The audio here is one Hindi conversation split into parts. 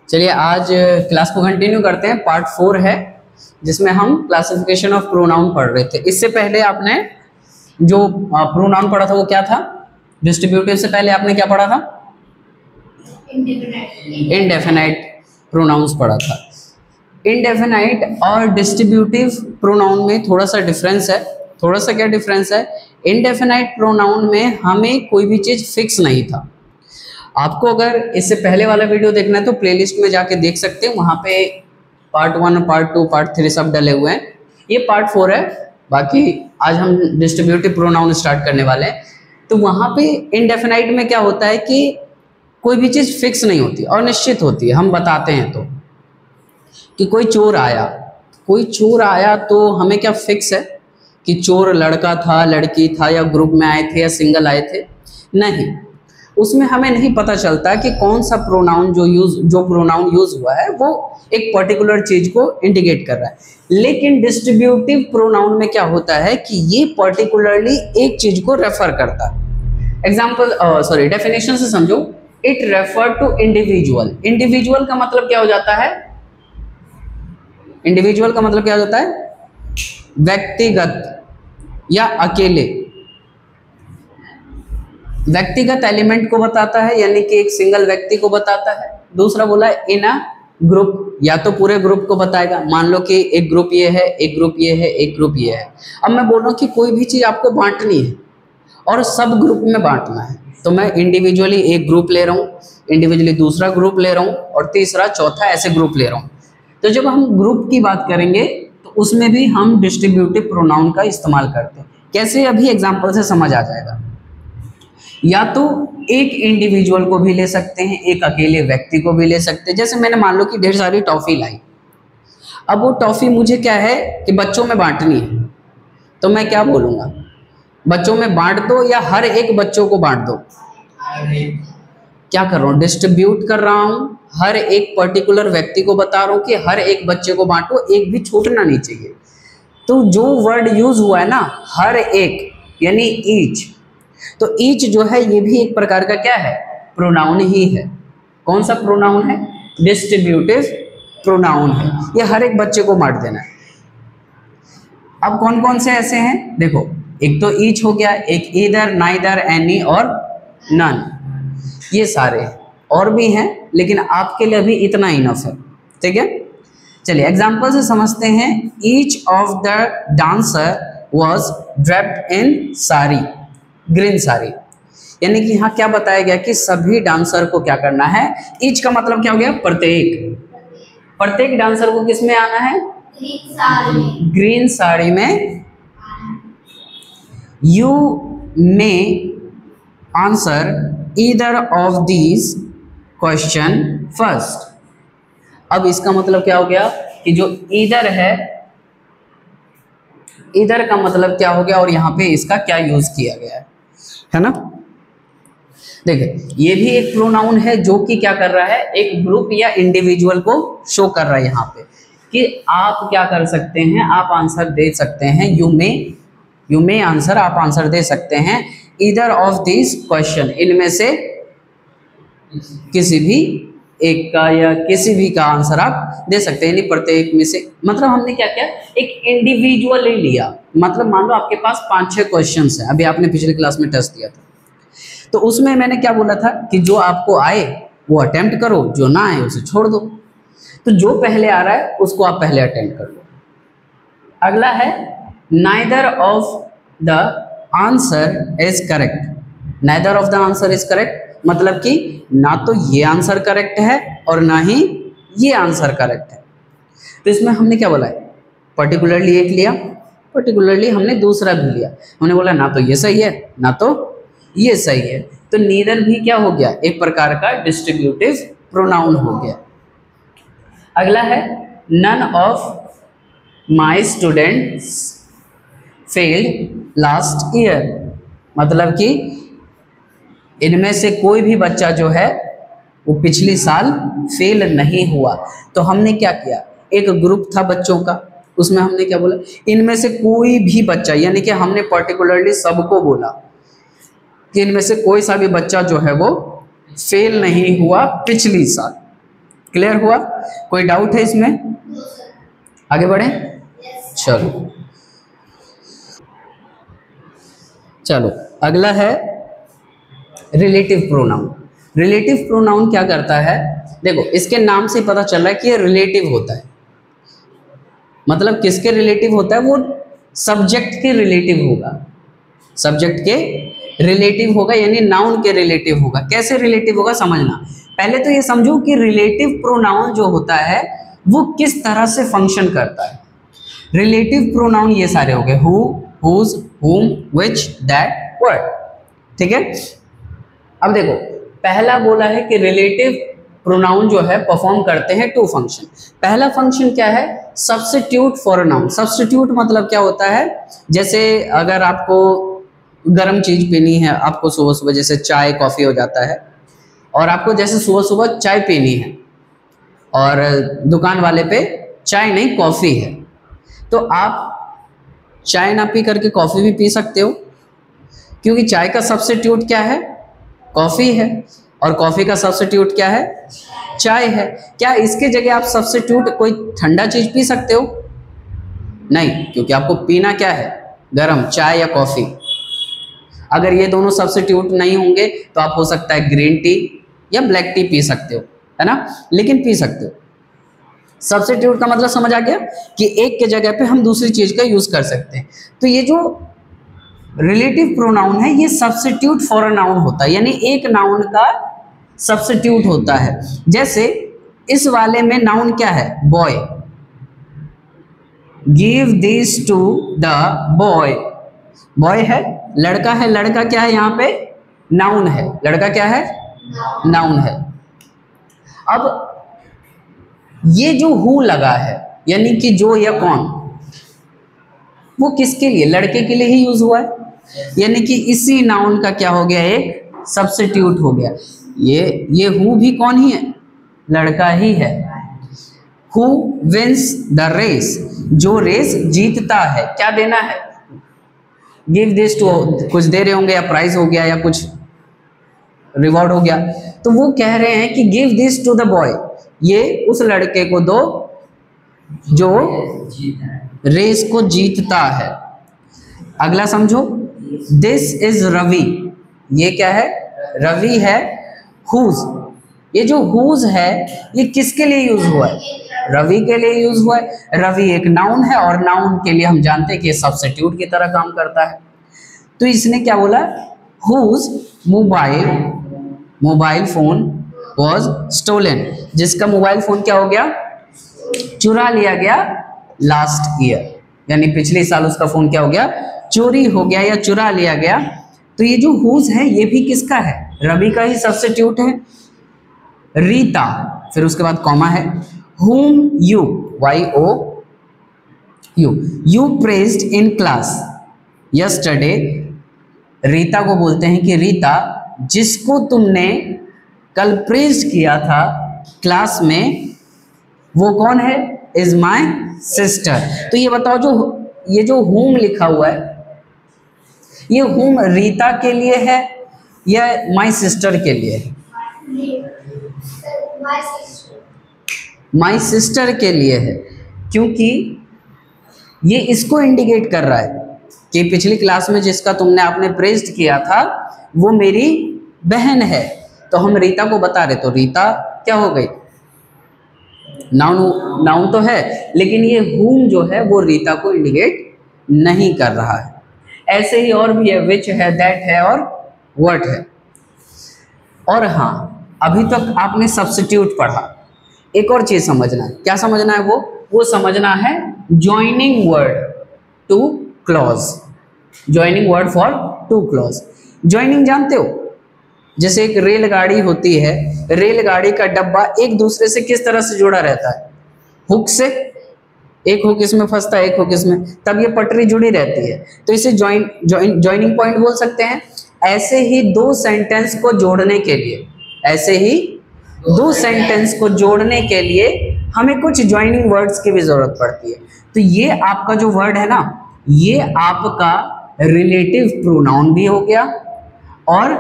चलिए आज क्लास को कंटिन्यू करते हैं। पार्ट 4 है जिसमें हम क्लासिफिकेशन ऑफ प्रोनाउन पढ़ रहे थे। इससे पहले आपने जो प्रोनाउन पढ़ा था वो क्या था? डिस्ट्रीब्यूटिव से पहले आपने क्या पढ़ा था? इनडेफिनाइट प्रोनाउंस पढ़ा था। इनडेफिनाइट और डिस्ट्रीब्यूटिव प्रोनाउन में थोड़ा सा डिफरेंस है। थोड़ा सा क्या डिफरेंस है? इनडेफिनाइट प्रोनाउन में हमें कोई भी चीज़ फिक्स नहीं था। आपको अगर इससे पहले वाला वीडियो देखना है तो प्लेलिस्ट में जाके देख सकते हैं, वहाँ पे पार्ट 1, पार्ट 2, पार्ट 3 सब डले हुए हैं। ये पार्ट 4 है। बाकी आज हम डिस्ट्रीब्यूटिव प्रोनाउन स्टार्ट करने वाले हैं। तो वहाँ पे इनडेफिनाइट में क्या होता है कि कोई भी चीज़ फिक्स नहीं होती और निश्चित होती है। हम बताते हैं तो कि कोई चोर आया तो हमें क्या फिक्स है कि चोर लड़का था, लड़की था, या ग्रुप में आए थे या सिंगल आए थे? नहीं, उसमें हमें नहीं पता चलता कि कौन सा प्रोनाउन जो प्रोनाउन यूज हुआ है वो एक पर्टिकुलर चीज को इंडिकेट कर रहा है। लेकिन डिस्ट्रीब्यूटिव प्रोनाउन में क्या होता है कि ये पर्टिकुलरली एक चीज को रेफर करता है। डेफिनेशन से समझो। It refer to individual. Individual का मतलब क्या हो जाता है? इंडिविजुअल का मतलब क्या हो जाता है? व्यक्तिगत या अकेले। व्यक्तिगत एलिमेंट को बताता है, यानी कि एक सिंगल व्यक्ति को बताता है। दूसरा बोला इन अ ग्रुप, या तो पूरे ग्रुप को बताएगा। मान लो कि एक ग्रुप ये है, एक ग्रुप ये है, एक ग्रुप ये है। अब मैं बोल रहा हूँ कि कोई भी चीज़ आपको बांटनी है और सब ग्रुप में बांटना है, तो मैं इंडिविजुअली एक ग्रुप ले रहा हूँ, इंडिविजुअली दूसरा ग्रुप ले रहा हूँ, और तीसरा चौथा ऐसे ग्रुप ले रहा हूँ। तो जब हम ग्रुप की बात करेंगे तो उसमें भी हम डिस्ट्रीब्यूटिव प्रोनाउन का इस्तेमाल करते हैं। कैसे? अभी एग्जाम्पल से समझ आ जाएगा। या तो एक इंडिविजुअल को भी ले सकते हैं, एक अकेले व्यक्ति को भी ले सकते हैं। जैसे मैंने मान लो कि ढेर सारी टॉफ़ी लाई। अब वो टॉफ़ी मुझे क्या है कि बच्चों में बांटनी है, तो मैं क्या बोलूँगा? बच्चों में बांट दो या हर एक बच्चों को बांट दो? क्या कर रहा हूँ? डिस्ट्रीब्यूट कर रहा हूँ। हर एक पर्टिकुलर व्यक्ति को बता रहा हूँ कि हर एक बच्चे को बांटो, एक भी छूटना नहीं चाहिए। तो जो वर्ड यूज हुआ है ना, हर एक, यानी ईच, तो ईच जो है ये भी एक प्रकार का क्या है? प्रोनाउन ही है। कौन सा प्रोनाउन है? डिस्ट्रीब्यूटिव प्रोनाउन है। ये हर एक बच्चे को बांट देना है। अब कौन कौन से ऐसे हैं देखो। एक तो ईच हो गया, एक ईदर, नाइदर, एनी और नन, ये सारे और भी हैं, लेकिन आपके लिए अभी इतना इनफ है। ठीक है, चलिए एग्जाम्पल से समझते हैं। Each of the dancer was draped in sari, green sari. यानी कि यहाँ क्या बताया गया कि सभी डांसर को क्या करना है? ईच का मतलब क्या हो गया? प्रत्येक डांसर को किस में आना है? ग्रीन साड़ी में। You may answer either of these question first. अब इसका मतलब क्या हो गया कि जो ईदर है, ईदर का मतलब क्या हो गया और यहाँ पे इसका क्या यूज किया गया है ना? देखिए, ये भी एक प्रोनाउन है जो कि क्या कर रहा है? एक ग्रुप या इंडिविजुअल को शो कर रहा है यहाँ पे कि आप क्या कर सकते हैं, आप आंसर दे सकते हैं। यू मे आंसर, आप आंसर दे सकते हैं ईदर ऑफ दिस क्वेश्चन, इनमें से किसी भी एक का या किसी भी का आंसर आप दे सकते हैं, यानी प्रत्येक में से। मतलब हमने क्या किया? एक इंडिविजुअली लिया। मतलब मान लो आपके पास 5-6 क्वेश्चंस हैं, अभी आपने पिछले क्लास में टेस्ट दिया था, तो उसमें मैंने क्या बोला था कि जो आपको आए वो अटेम्प्ट करो, जो ना आए उसे छोड़ दो। तो जो पहले आ रहा है उसको आप पहले अटेम्प्ट कर लो। अगला है neither of the answer is correct. Neither of the answer is correct मतलब कि ना तो ये आंसर करेक्ट है और ना ही ये आंसर करेक्ट है। तो इसमें हमने क्या बोला है? पर्टिकुलरली एक लिया, पर्टिकुलरली हमने दूसरा भी लिया। हमने बोला ना तो ये सही है ना तो ये सही है। तो नीदर भी क्या हो गया? एक प्रकार का डिस्ट्रीब्यूटिव प्रोनाउन हो गया। अगला है none of my students failed last year. मतलब कि इनमें से कोई भी बच्चा जो है वो पिछले साल फेल नहीं हुआ। तो हमने क्या किया? एक ग्रुप था बच्चों का, उसमें हमने क्या बोला? इनमें से कोई भी बच्चा, यानी कि हमने पर्टिकुलरली सबको बोला कि इनमें से कोई सा भी बच्चा जो है वो फेल नहीं हुआ पिछली साल। क्लियर हुआ? कोई डाउट है इसमें? आगे बढ़े? चलो चलो अगला है रिलेटिव प्रोनाउन। रिलेटिव प्रोनाउन क्या करता है? देखो इसके नाम से पता चल रहा है कि ये रिलेटिव होता है। मतलब किसके रिलेटिव होता है? वो सब्जेक्ट के रिलेटिव होगा, सब्जेक्ट के रिलेटिव होगा, यानी नाउन के रिलेटिव होगा। कैसे रिलेटिव होगा समझना। पहले तो ये समझो कि रिलेटिव प्रोनाउन जो होता है वो किस तरह से फंक्शन करता है। रिलेटिव प्रोनाउन ये सारे हो गए, हु, हुज, हुम, व्हिच, दैट, व्हाट, ठीक है। अब देखो पहला बोला है कि रिलेटिव प्रोनाउन जो है परफॉर्म करते हैं टू फंक्शन। पहला फंक्शन क्या है? Substitute for a noun. Substitute मतलब क्या होता है? जैसे अगर आपको गर्म चीज पीनी है, आपको सुबह सुबह जैसे चाय कॉफी हो जाता है, और आपको जैसे सुबह सुबह चाय पीनी है और दुकान वाले पे चाय नहीं कॉफी है, तो आप चाय ना पी करके कॉफी भी पी सकते हो, क्योंकि चाय का सब्स्टिट्यूट क्या है? कॉफी है, और कॉफी का सब्स्टिट्यूट क्या है? चाय है। क्या इसके जगह आप सब्स्टिट्यूट कोई ठंडा चीज पी सकते हो? नहीं, क्योंकि आपको पीना क्या है? गरम चाय या कॉफी। अगर ये दोनों सब्स्टिट्यूट नहीं होंगे तो आप हो सकता है ग्रीन टी या ब्लैक टी पी सकते हो, है ना, लेकिन पी सकते हो। सब्स्टिट्यूट का मतलब समझ आ गया कि एक के जगह पे हम दूसरी चीज का यूज कर सकते हैं। तो ये जो रिलेटिव प्रोनाउन है ये सब्स्टिट्यूट फॉर अ नाउन होता है, यानी एक नाउन का सब्स्टिट्यूट होता है। जैसे इस वाले में नाउन क्या है? Boy. Give this to the boy. Boy है, लड़का है, लड़का क्या है यहाँ पे? नाउन है। लड़का क्या है? नाउन है। अब ये जो हु लगा है, यानी कि जो या कौन, वो किसके लिए? लड़के के लिए ही यूज हुआ है, यानी कि इसी नाउन का क्या हो गया? एक सब्स्टिट्यूट हो गया। ये हु भी कौन ही है? लड़का ही है। हु विंस द रेस, जो रेस जीतता है। क्या देना है? गिव दिस टू, कुछ दे रहे होंगे, या प्राइज हो गया या कुछ रिवॉर्ड हो गया, तो वो कह रहे हैं कि give this to the boy, ये उस लड़के को दो जो रेस को जीतता है। अगला समझो, दिस इज रवि, ये क्या है? रवि है। हुज, ये जो हुज है ये किसके लिए यूज हुआ है? रवि के लिए यूज हुआ है। रवि एक नाउन है, और नाउन के लिए हम जानते हैं कि सब्स्टिट्यूट की तरह काम करता है। तो इसने क्या बोला? Whose mobile phone was stolen, जिसका मोबाइल फोन क्या हो गया? चुरा लिया गया लास्ट ईयर, यानी पिछले साल उसका फोन क्या हो गया? चोरी हो गया या चुरा लिया गया। तो ये जो हुज है ये भी किसका है? रवि का ही सब्स्टिट्यूट है। रीता, फिर उसके बाद कॉमा है। whom you, you praised in class yesterday। Rita को बोलते हैं कि रीता, जिसको तुमने कल प्रेज किया था क्लास में, वो कौन है? Is my sister. तो ये बताओ, ये जो whom लिखा हुआ है, ये whom रीता के लिए है या माई सिस्टर के लिए है? माई सिस्टर के लिए है, क्योंकि ये इसको इंडिकेट कर रहा है कि पिछली क्लास में जिसका तुमने आपने प्रेज्ड किया था वो मेरी बहन है। तो हम रीता को बता रहे, तो रीता क्या हो गई? नाउन तो है, लेकिन ये whom जो है वो रीता को इंडिकेट नहीं कर रहा है। ऐसे ही और भी है, which है, that है और what है। और हाँ, अभी तक आपने सब्स्टिट्यूट पढ़ा, एक और चीज समझना है। क्या समझना है? वो समझना है joining word two clause. Joining word for two clause. Joining जानते हो? जैसे एक रेलगाड़ी होती है, रेलगाड़ी का डब्बा एक दूसरे से किस तरह से जुड़ा रहता है? हुक से। एक हुक इसमें फंसता है, एक हुक इसमें, तब ये पटरी जुड़ी रहती है। तो इसे ज्वाइनिंग पॉइंट बोल सकते हैं। ऐसे ही दो सेंटेंस को जोड़ने के लिए, हमें कुछ ज्वाइनिंग वर्ड्स की भी जरूरत पड़ती है। तो ये आपका जो वर्ड है ना, ये आपका रिलेटिव प्रोनाउन भी हो गया और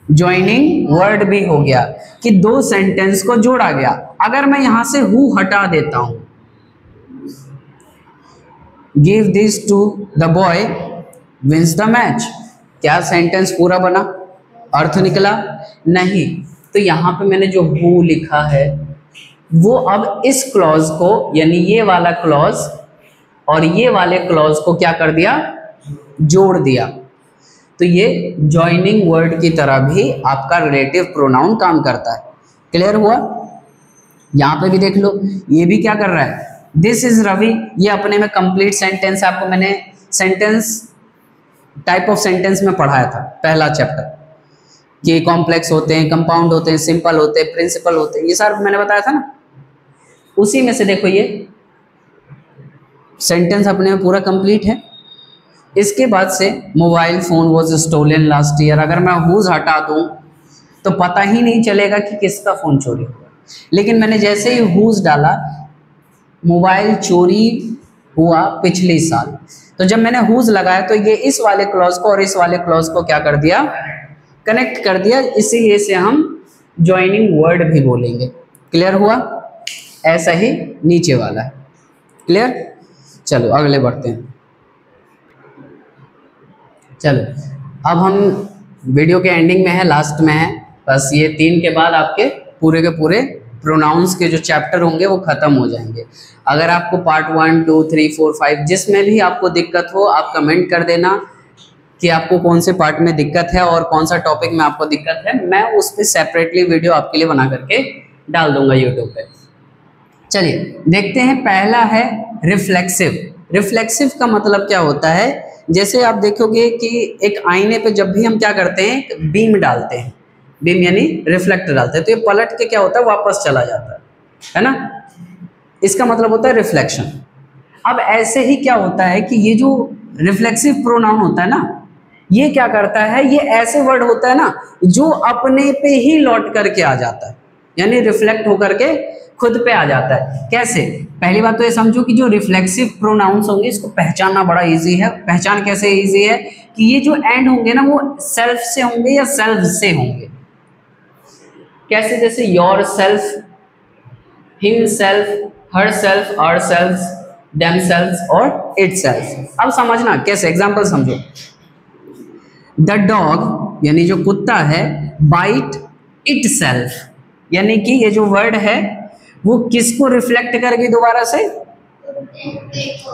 ज्वाइनिंग वर्ड भी हो गया कि दो सेंटेंस को जोड़ा गया। अगर मैं यहां से हु हटा देता हूं, give this to the boy wins the match, क्या सेंटेंस पूरा बना? अर्थ निकला? नहीं। तो यहां पे मैंने जो हु लिखा है वो अब इस क्लॉज को, यानी ये वाला क्लॉज और ये वाले क्लॉज को क्या कर दिया? जोड़ दिया। तो ये जॉइनिंग वर्ड की तरह भी आपका रिलेटिव प्रोनाउन काम करता है। क्लियर हुआ? यहां पे भी देख लो, ये भी क्या कर रहा है? दिस इज रवि, ये अपने में कंप्लीट सेंटेंस, आपको मैंने सेंटेंस टाइप ऑफ सेंटेंस में पढ़ाया था पहला चैप्टर, कि कॉम्प्लेक्स होते हैं, कंपाउंड होते हैं, सिंपल होते हैं, प्रिंसिपल होते हैं, ये सारा मैंने बताया था ना। उसी में से देखो ये सेंटेंस अपने में पूरा कंप्लीट है। इसके बाद से mobile phone was stolen last year, अगर मैं हुज हटा दूं तो पता ही नहीं चलेगा कि किसका फोन चोरी हुआ। लेकिन मैंने जैसे ही हुज डाला, मोबाइल चोरी हुआ पिछले साल, तो जब मैंने हुज लगाया तो ये इस वाले क्लॉज को और इस वाले क्लॉज को क्या कर दिया? कनेक्ट कर दिया। इसीलिए से हम ज्वाइनिंग वर्ड भी बोलेंगे। क्लियर हुआ? ऐसा ही नीचे वाला है। क्लियर? चलो अगले बढ़ते हैं। चलो अब हम वीडियो के एंडिंग में है, लास्ट में है। बस ये 3 के बाद आपके के पूरे प्रोनाउंस के जो चैप्टर होंगे वो खत्म हो जाएंगे। अगर आपको पार्ट 1, 2, 3, 4, 5 जिसमें भी आपको दिक्कत हो, आप कमेंट कर देना कि आपको कौन से पार्ट में दिक्कत है और कौन सा टॉपिक में आपको दिक्कत है। मैं उस पर सेपरेटली वीडियो आपके लिए बना करके डाल दूंगा यूट्यूब पे। चलिए देखते हैं। पहला है रिफ्लेक्सिव। रिफ्लेक्सिव का मतलब क्या होता है? जैसे आप देखोगे कि एक आईने पे जब भी हम क्या करते हैं, बीम डालते हैं, बीम यानी रिफ्लेक्ट डालते हैं, तो ये पलट के क्या होता है? वापस चला जाता है ना। इसका मतलब होता है रिफ्लेक्शन। अब ऐसे ही क्या होता है कि ये जो रिफ्लेक्सिव प्रोनाउन होता है ना, ये क्या करता है? ये ऐसे वर्ड होता है ना जो अपने पे ही लौट करके आ जाता है, यानी रिफ्लेक्ट होकर के खुद पे आ जाता है। कैसे? पहली बात तो ये समझो कि जो रिफ्लेक्सिव प्रोनाउंस होंगे इसको पहचानना बड़ा इजी है। पहचान कैसे इजी है? कि ये जो एंड होंगे ना वो सेल्फ से होंगे या सेल्फ से होंगे। कैसे? जैसे yourself, himself, herself, ourself, themself और इट सेल्फ। अब समझना कैसे, एग्जाम्पल समझो। द डॉग यानी जो कुत्ता है, बाइट इट सेल्फ, यानी कि ये जो वर्ड है वो किसको रिफ्लेक्ट करेगी? दोबारा से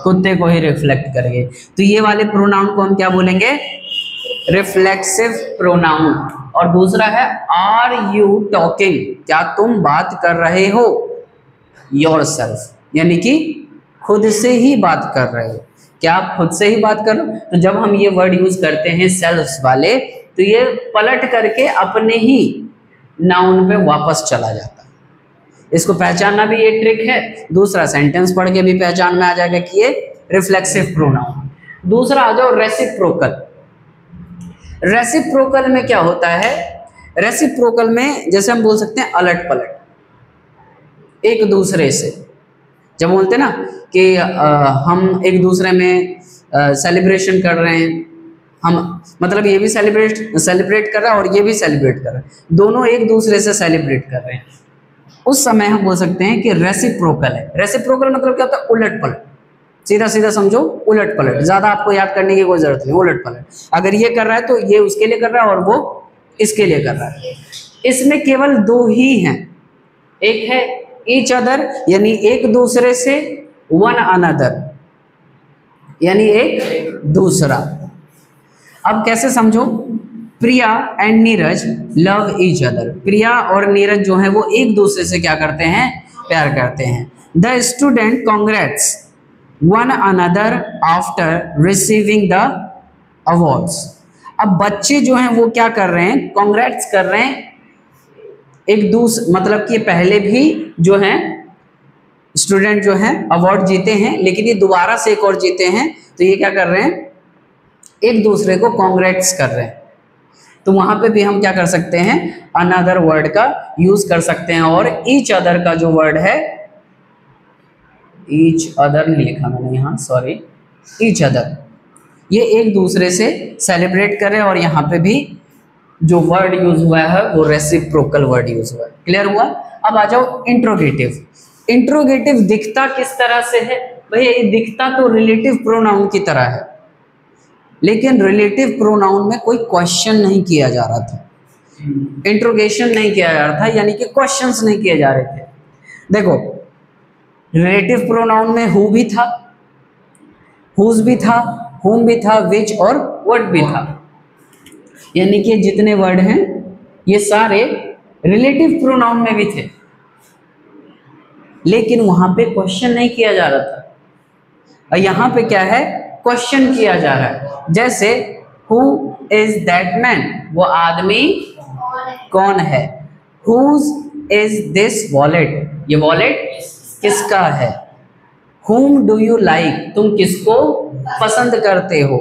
कुत्ते को ही रिफ्लेक्ट करेंगे। तो ये वाले प्रोनाउन को हम क्या बोलेंगे? Reflexive pronoun. और दूसरा है आर यू टॉकिंग, क्या तुम बात कर रहे हो? योरसेल्फ, यानी कि खुद से ही बात कर रहे हो। क्या आप खुद से ही बात कर रहे हो? तो जब हम ये वर्ड यूज करते हैं सेल्फ वाले, तो ये पलट करके अपने ही नाउन पे वापस चला जाता है। इसको पहचानना भी एक ट्रिक है। दूसरा सेंटेंस पढ़ के भी पहचान में आ जाएगा कि ये रिफ्लेक्सिव प्रोनाउन। दूसरा आ जाओ रेसिप्रोकल। रेसिप्रोकल में क्या होता है? रेसिप्रोकल में जैसे हम बोल सकते हैं अलट पलट, एक दूसरे से। जब बोलते हैं ना कि हम एक दूसरे में सेलिब्रेशन कर रहे हैं, हम मतलब ये भी सेलिब्रेट कर रहा है और ये भी सेलिब्रेट कर रहा है, दोनों एक दूसरे से सेलिब्रेट कर रहे हैं, उस समय हम बोल सकते हैं कि रेसिप्रोकल है। रेसिप्रोकल मतलब क्या होता है? उलट पलट। सीधा सीधा समझो, उलट पलट। ज्यादा आपको याद करने की कोई जरूरत नहीं, उलट पलट। अगर ये कर रहा है तो ये उसके लिए कर रहा है और वो इसके लिए कर रहा है। इसमें केवल 2 ही हैं। एक है ईच अदर, यानी एक दूसरे से, वन अनदर यानी एक दूसरा। अब कैसे समझो? Priya and Neeraj love each other. Priya और नीरज जो है वो एक दूसरे से क्या करते हैं? प्यार करते हैं। The student congrats one another after receiving the awards. अब बच्चे जो हैं वो क्या कर रहे हैं? कॉन्ग्रेट्स कर रहे हैं एक दूसरे, मतलब कि पहले भी जो हैं स्टूडेंट जो हैं अवार्ड जीते हैं, लेकिन ये दोबारा से एक और जीते हैं, तो ये क्या कर रहे हैं? एक दूसरे को कॉन्ग्रेट्स कर रहे हैं। तो वहां पे भी हम क्या कर सकते हैं? अनदर वर्ड का यूज कर सकते हैं। और ईच अदर का जो वर्ड है, ईच अदर नहीं लिखा मैंने यहाँ, सॉरी, ईच अदर, ये एक दूसरे से सेलिब्रेट कर रहे हैं और यहाँ पे भी जो वर्ड यूज हुआ है वो रेसिप्रोकल वर्ड यूज हुआ है। क्लियर हुआ? अब आ जाओ इंट्रोगेटिव। इंट्रोगेटिव दिखता किस तरह से है भैया? ये दिखता तो रिलेटिव प्रोनाउन की तरह है, लेकिन रिलेटिव प्रोनाउन में कोई क्वेश्चन नहीं किया जा रहा था, इंट्रोगेशन नहीं किया जा रहा था, यानी कि क्वेश्चंस नहीं किए जा रहे थे। देखो रिलेटिव प्रोनाउन में हु भी था, हुज भी था, हुम भी था, विच और व्हाट भी था, यानी कि जितने वर्ड हैं ये सारे रिलेटिव प्रोनाउन में भी थे, लेकिन वहां पे क्वेश्चन नहीं किया जा रहा था। और यहाँ पे क्या है? क्वेश्चन किया जा रहा है। जैसे हु इज दैट मैन? वो आदमी कौन है? Whose is this wallet? ये वॉलेट किसका है? Whom do you like? तुम किसको पसंद करते हो?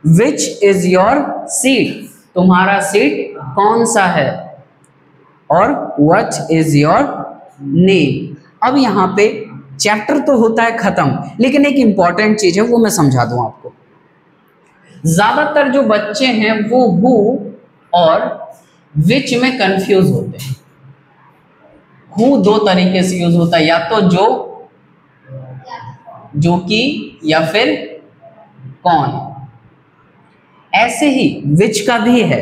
Which is your seat? तुम्हारा सीट कौन सा है? और what is your name? अब यहाँ पे चैप्टर तो होता है खत्म, लेकिन एक इंपॉर्टेंट चीज है वो मैं समझा दूं आपको। ज्यादातर जो बच्चे हैं वो who और which में कंफ्यूज होते हैं। who दो तरीके से यूज होता है, या तो जो कि या फिर कौन। ऐसे ही विच का भी है,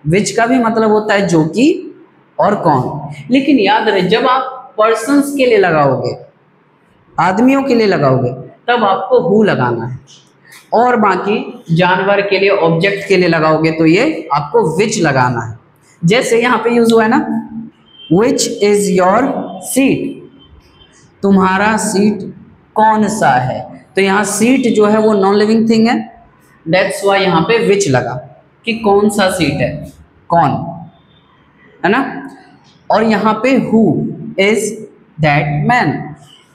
विच का भी मतलब होता है जो कि और कौन। लेकिन याद रहे जब आप पर्सन्स के लिए लगाओगे, आदमियों के लिए लगाओगे, तब आपको हु लगाना है, और बाकी जानवर के लिए, ऑब्जेक्ट के लिए लगाओगे तो ये आपको विच लगाना है। जैसे यहाँ पे यूज हुआ है ना, विच इज योर सीट? तुम्हारा सीट कौन सा है? तो यहाँ सीट जो है वो नॉन लिविंग थिंग है, दैट्स वाई यहाँ पे विच लगा कि कौन सा सीट है, कौन है ना। और यहाँ पे हु इज दैट मैन,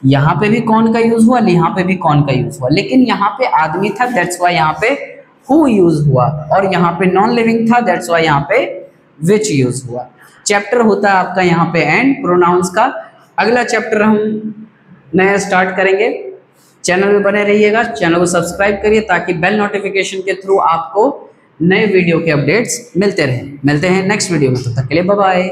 यहाँ पे भी कौन का यूज हुआ, यहाँ पे भी कौन का यूज हुआ, लेकिन यहाँ पे आदमी था दैट्स वाई यहाँ पे हु यूज हुआ, और यहाँ पे नॉन लिविंग था दैट्स वाई यहाँ पे विच यूज हुआ। चैप्टर होता है आपका यहाँ पे एंड प्रोनाउंस का। अगला चैप्टर हम नया स्टार्ट करेंगे। चैनल में बने रहिएगा, चैनल को सब्सक्राइब करिए ताकि बेल नोटिफिकेशन के थ्रू आपको नए वीडियो के अपडेट्स मिलते रहें। मिलते हैं नेक्स्ट वीडियो में, तब तक के लिए बाय बाय।